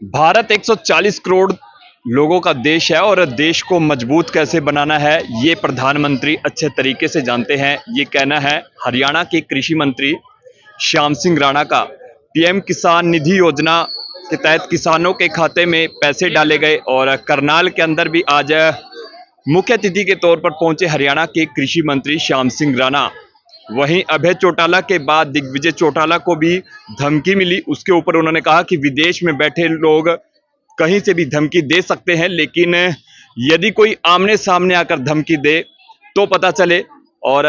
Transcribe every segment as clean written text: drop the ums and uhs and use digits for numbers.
भारत 140 करोड़ लोगों का देश है और देश को मजबूत कैसे बनाना है ये प्रधानमंत्री अच्छे तरीके से जानते हैं। ये कहना है हरियाणा के कृषि मंत्री श्याम सिंह राणा का। पीएम किसान निधि योजना के तहत किसानों के खाते में पैसे डाले गए और करनाल के अंदर भी आज मुख्य अतिथि के तौर पर पहुंचे हरियाणा के कृषि मंत्री श्याम सिंह राणा। वहीं अभय चौटाला के बाद दिग्विजय चौटाला को भी धमकी मिली। उसके ऊपर उन्होंने कहा कि विदेश में बैठे लोग कहीं से भी धमकी दे सकते हैं, लेकिन यदि कोई आमने सामने आकर धमकी दे तो पता चले। और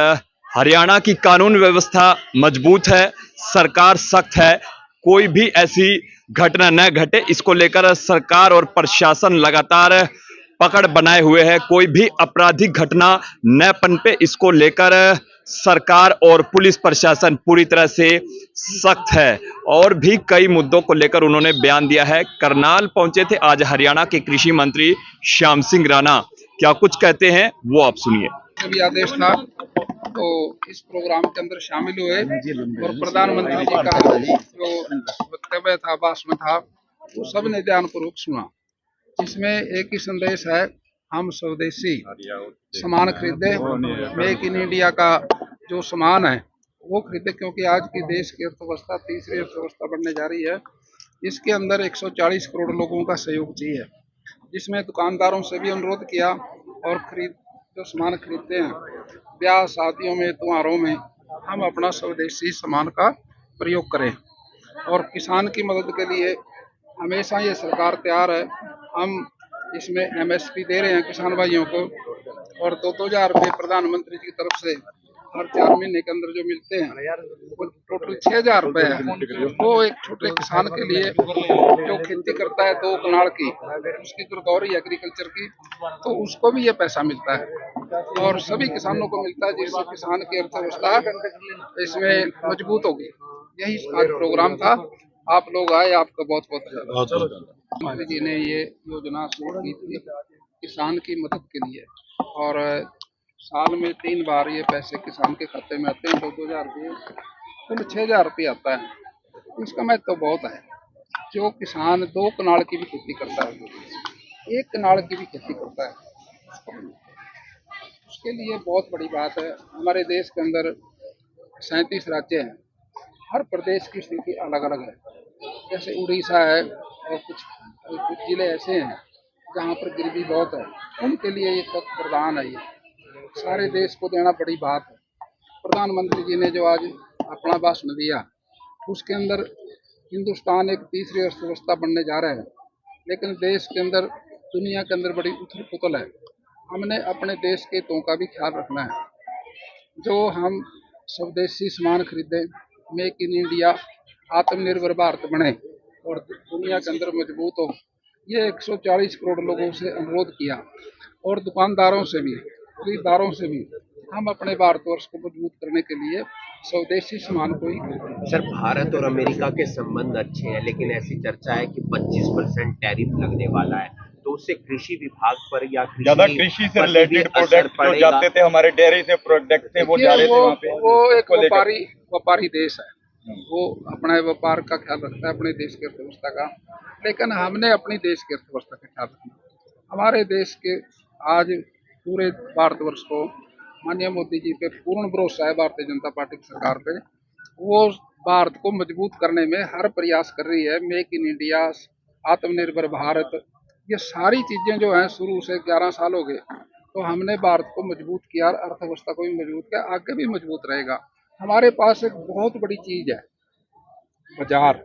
हरियाणा की कानून व्यवस्था मजबूत है, सरकार सख्त है, कोई भी ऐसी घटना न घटे इसको लेकर सरकार और प्रशासन लगातार पकड़ बनाए हुए है। कोई भी आपराधिक घटना न पनपे इसको लेकर सरकार और पुलिस प्रशासन पूरी तरह से सख्त है। और भी कई मुद्दों को लेकर उन्होंने बयान दिया है। करनाल पहुंचे थे आज हरियाणा के कृषि मंत्री श्याम सिंह राणा। क्या कुछ कहते हैं वो आप सुनिए। भी आदेश था तो इस प्रोग्राम के अंदर शामिल हुए और प्रधानमंत्री जी का जो वक्तव्य था, भाषण था, वो सबने ध्यानपूर्वक सुना। इसमें एक ही संदेश है, हम स्वदेशी सामान खरीदे, मेक इन इंडिया का जो सामान है वो खरीदे, क्योंकि आज की देश की अर्थव्यवस्था तीसरी अर्थव्यवस्था बनने जा रही है। इसके अंदर 140 करोड़ लोगों का सहयोग चाहिए, जिसमें दुकानदारों से भी अनुरोध किया और जो सामान खरीदते हैं ब्याह शादियों में, त्योहारों में, हम अपना स्वदेशी सामान का प्रयोग करें। और किसान की मदद के लिए हमेशा ये सरकार तैयार है। हम इसमें एमएसपी दे रहे हैं किसान भाइयों को, और 2,000 रुपये प्रधानमंत्री जी की तरफ से हर 4 महीने के अंदर जो मिलते हैं वो टोटल 6,000 रुपये है। वो एक छोटे किसान के लिए जो खेती करता है 2 कनाल की, उसकी गिरदौरी एग्रीकल्चर की, तो उसको भी ये पैसा मिलता है और सभी किसानों को मिलता है, जिससे किसान की अर्थव्यवस्था इसमें मजबूत होगी। यही आज प्रोग्राम था। आप लोग आए, आपका बहुत बहुत धन्यवाद। मोदी जी ने ये योजना शुरू की थी किसान की मदद के लिए, और साल में 3 बार ये पैसे किसान के खाते में आते हैं, 2,000 रुपये, कुल 6,000 रुपये आता है। इसका महत्व तो बहुत है। जो किसान 2 कनाल की भी खेती करता है, 1 कनाल की भी खेती करता है, उसके लिए बहुत बड़ी बात है। हमारे देश के अंदर 37 राज्य हैं, हर प्रदेश की स्थिति अलग अलग है। जैसे उड़ीसा है और कुछ जिले ऐसे हैं जहाँ पर गरीबी बहुत है, उनके लिए ये बहुत वरदान है। ये सारे देश को देना बड़ी बात है। प्रधानमंत्री जी ने जो आज अपना भाषण दिया, उसके अंदर हिंदुस्तान एक तीसरी अर्थव्यवस्था बनने जा रहा है, लेकिन देश के अंदर, दुनिया के अंदर बड़ी उथल पुथल है। हमने अपने देश के हितों का भी ख्याल रखना है। जो हम स्वदेशी सामान खरीदें, मेक इन इंडिया, आत्मनिर्भर भारत बने और दुनिया के अंदर मजबूत हो, ये 140 करोड़ लोगों से अनुरोध किया। और दुकानदारों से भी, खरीदारों से भी, हम अपने भारतवर्ष को मजबूत करने के लिए स्वदेशी सामान को ही खरीदें। सर, भारत और अमेरिका के संबंध अच्छे हैं, लेकिन ऐसी चर्चा है कि 25% टैरिफ लगने वाला है, तो उससे कृषि विभाग पर या ज्यादा कृषि से रिलेटेड प्रोडक्ट जो जाते थे, हमारे डेयरी से प्रोडक्ट थे वो जा रहे थे वहाँ पे। वो एक व्यापारी देश है, वो अपने व्यापार का ख्याल रखता है, अपने देश की अर्थव्यवस्था का, लेकिन हमने अपनी देश की अर्थव्यवस्था का ख्याल रखना। हमारे देश के आज पूरे भारतवर्ष को माननीय मोदी जी पे पूर्ण भरोसा है, भारतीय जनता पार्टी की सरकार पे। वो भारत को मजबूत करने में हर प्रयास कर रही है। मेक इन इंडिया, आत्मनिर्भर भारत, ये सारी चीजें जो हैं शुरू से 11 साल हो गए, तो हमने भारत को मजबूत किया, अर्थव्यवस्था को भी मजबूत किया, आगे भी मजबूत रहेगा। हमारे पास एक बहुत बड़ी चीज है, बाजार।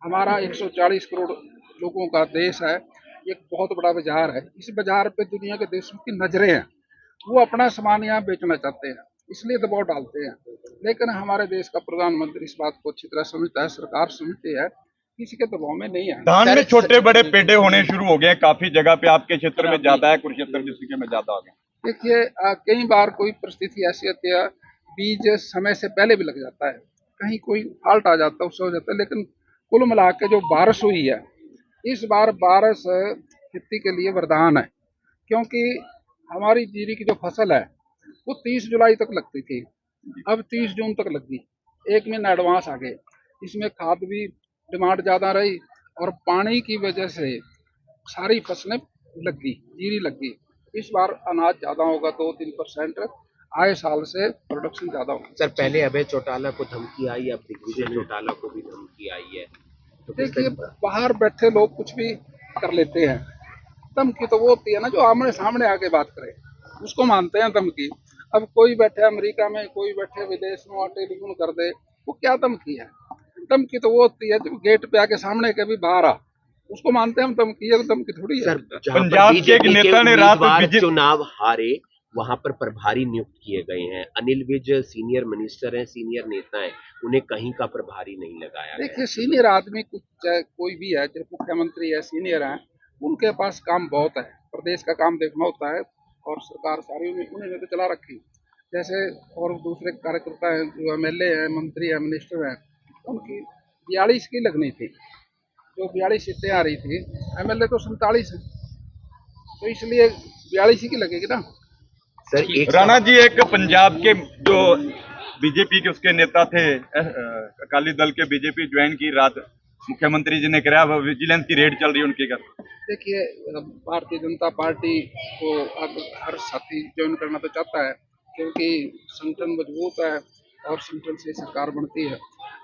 हमारा 140 करोड़ लोगों का देश है, एक बहुत बड़ा बाजार है। इस बाजार पे दुनिया के देशों की नजरें हैं, वो अपना सामान यहाँ बेचना चाहते हैं, इसलिए दबाव डालते हैं। लेकिन हमारे देश का प्रधानमंत्री इस बात को अच्छी तरह समझता है, सरकार समझती है, किसी के दबाव में नहीं है। धान में छोटे बड़े पेड़े होने शुरू हो गए हैं काफी जगह पे, आपके क्षेत्र में ज्यादा है, कुरुक्षेत्र डिस्ट्रिक्ट में ज्यादा हो गए। देखिए, कई बार कोई परिस्थिति ऐसी होती है, बीज समय से पहले भी लग जाता है, कहीं कोई फॉल्ट आ जाता है, उससे हो जाता है। लेकिन कुल मिला के जो बारिश हुई है, इस बार बारिश खेती के लिए वरदान है, क्योंकि हमारी जीरी की जो फसल है वो 30 जुलाई तक लगती थी, अब 30 जून तक लग गई, 1 महीना एडवांस आ गए। इसमें खाद भी डिमांड ज़्यादा रही और पानी की वजह से सारी फसलें लग गई, जीरी लग गई। इस बार अनाज ज्यादा होगा, 2-3% आए साल से प्रोडक्शन ज्यादा होगा। सर पहले अभय चौटाला को धमकी आई, अब दिग्विजय चौटाला को भी धमकी आई है, तो किस देखिए, तरह बाहर बैठे लोग कुछ भी कर लेते हैं। धमकी तो वो होती है ना जो आमने सामने आके बात करे, उसको मानते हैं धमकी। अब कोई बैठे अमेरिका में, कोई बैठे विदेश में और टेलीफोन कर दे, वो क्या धमकी है? धमकी तो वो होती है जब गेट पे आके सामने कभी बाहर आ, उसको मानते हैं हम धमकी है, तो धमकी थोड़ी है। सर जहां पर पंजाब के एक बीजेपी के नेता ने रात उम्मीदवार बीजेपी चुनाव हारे, वहां पर प्रभारी नियुक्त किए गए हैं। अनिल विज सीनियर मिनिस्टर हैं, सीनियर नेता हैं, उन्हें कहीं का प्रभारी नहीं लगाया गया। देखिए, सीनियर आदमी कुछ चाहे कोई भी है, चाहे मुख्यमंत्री है, सीनियर है, उनके पास काम बहुत है, प्रदेश का काम देखना होता है और सरकार सारी उन्होंने तो चला रखी। जैसे और दूसरे कार्यकर्ता हैं, जो एमएलए हैं, मंत्री हैं, मिनिस्टर हैं, उनकी 42 की लगनी थी, जो 42 सीटें आ रही थी, एमएलए तो 47 है, तो इसलिए 42 की लगेगी ना। सर एक राणा जी, एक पंजाब के जो बीजेपी के उसके नेता थे, अकाली दल के बीजेपी ज्वाइन की रात, मुख्यमंत्री जी ने कराया, विजिलेंस की रेड चल रही है उनके घर। देखिए, भारतीय जनता पार्टी को अब हर साथी ज्वाइन करना तो चाहता है, क्योंकि संगठन मजबूत है और संगठन से सरकार बनती है।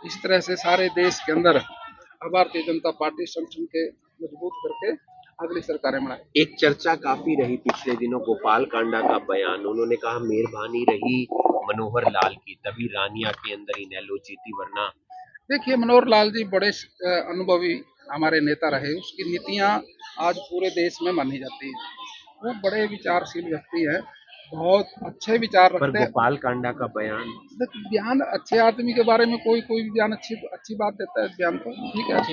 इस तरह से सारे देश के अंदर भारतीय जनता पार्टी संगठन के मजबूत करके अगली सरकारें बनाए। एक चर्चा काफी रही पिछले दिनों गोपाल कांडा का बयान, उन्होंने कहा मेहरबानी रही मनोहर लाल की, तभी रानिया के अंदर इनेलो जीती, वरना। देखिए, मनोहर लाल जी बड़े अनुभवी हमारे नेता रहे, उसकी नीतियां आज पूरे देश में मानी जाती है। वो बड़े विचारशील व्यक्ति हैं, बहुत अच्छे विचार पर रखते हैं। गोपाल कांडा का बयान, बयान अच्छे आदमी के बारे में कोई कोई बयान अच्छी अच्छी बात देता है, बयान तो ठीक है।